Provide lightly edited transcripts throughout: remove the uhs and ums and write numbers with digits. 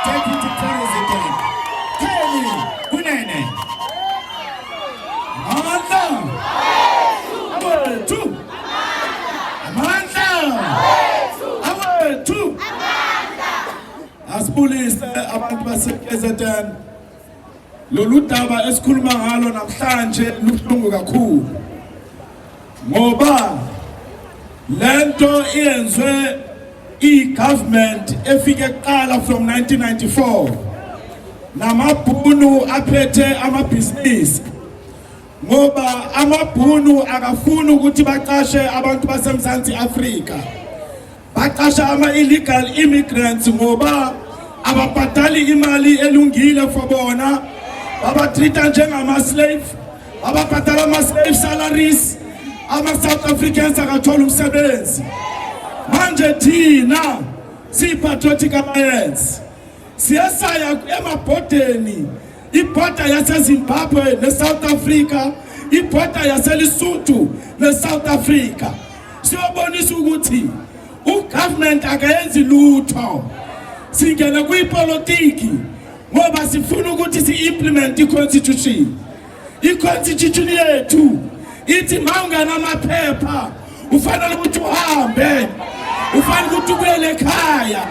Deputy President Kelly Kunene. Amandla awethu. Amandla awethu. Asibulise abantu base-KZN. Lolu daba esikhuluma ngalo namhlanje lubuhlungu kakhulu. Ngoba lento iyenzwe i-government efike kuqala from 1994 namabhunu aphethe amabhizinisi. Ngoba amabhunu akafuni ukuthi baqashe abantu baseMzansi Afrika, baqasha ama-illegal immigrants ngoba ababhadali imali elungile for bona, babatreata njengama-slave, bababhadala ama-slave salaries, ama-South Africans akathola umsebenzi. Manje thina siyi-Patriotic Alliance siyasaya emabhodeni, ibhoda yaseZimbabwe neSouth Africa, ibhoda yaseLesotho neSouth Africa, siyobonisa ukuthi ugovernment akayenzi lutho. Singena kuyipolitiki ngoba sifuna ukuthi si-implement i-constitution. I-constitution yethu ithi mawungana amaphepha ufanele ukuthi uhambe, ufanele ukuthi ubuyele ekhaya.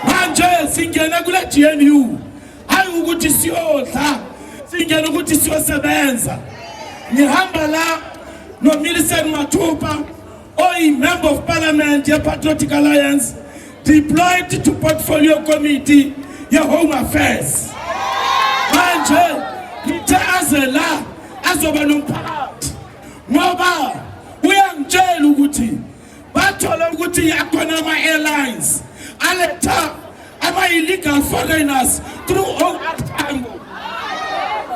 Manje singena kule GNU hayi ukuthi siyodla, singena ukuthi siyosebenza. Ngihamba la noMillicent Mathupha, Member of Parliament ye-Patriotic Alliance, deployed to Portfolio Committee ye-Home Affairs. Manje ngithe aze la azoba nomphakathi ngoba uyangitshela ukuthi bathola ukuthi yakhona ama-airlines aletha ama-illegal foreigners through OR Tambo.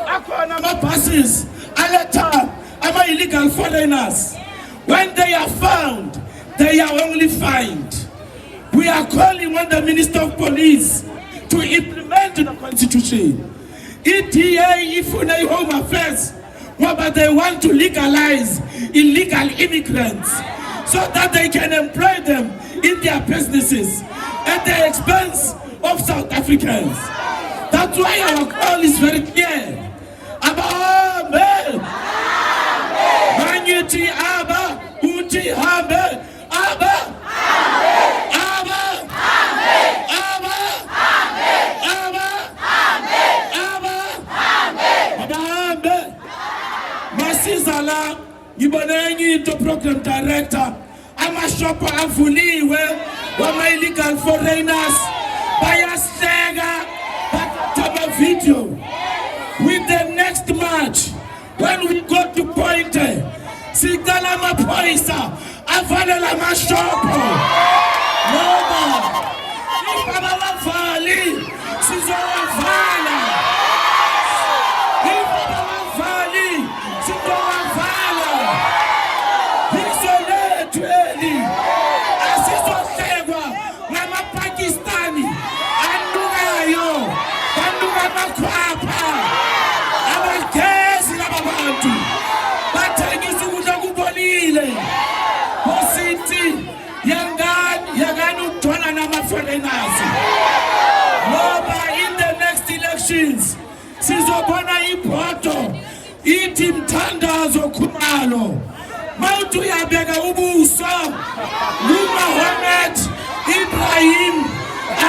Akhona ama-buses aletha ama-illegal foreigners. When they are found, they are only fined. We are calling on the Minister of Police to implement the Constitution. ETA ifune Home Affairs, but they want to legalize illegal immigrants so that they can employ them in their businesses at the expense of South Africans. That's why our call is very clear. Amen. Manyeti Abba, Uti Habe, Abba. Masizala, ngibonengi into program director, amashopo avuliwe, wama-illegal foreigners, bayasega, bathatha video. With the next march, when we go to Pointe, sicela amaphoyisa avalela amashopo. Ngoba abavali sizowavala. Abavali sizowavala. Isolethu asizohlekwa ngamaPakistani anukayo, banuka amakhwapha, abagezi laba bantu bathengisa ukudla kubolile. Bosithi yangani ukuthola nama-foreigners. Ngoba in the next elections sizobona ibhodo ithi Mthandazo Khumalo. Mawuthi uyabeka ubuso uMohammed Ibrahim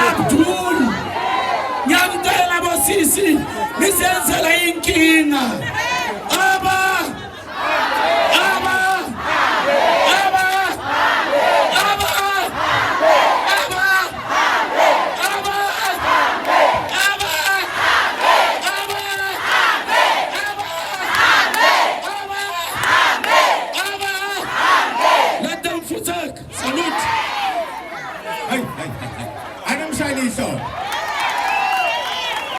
Abdul, ngiyamcela bosisi nisenzela inkinga.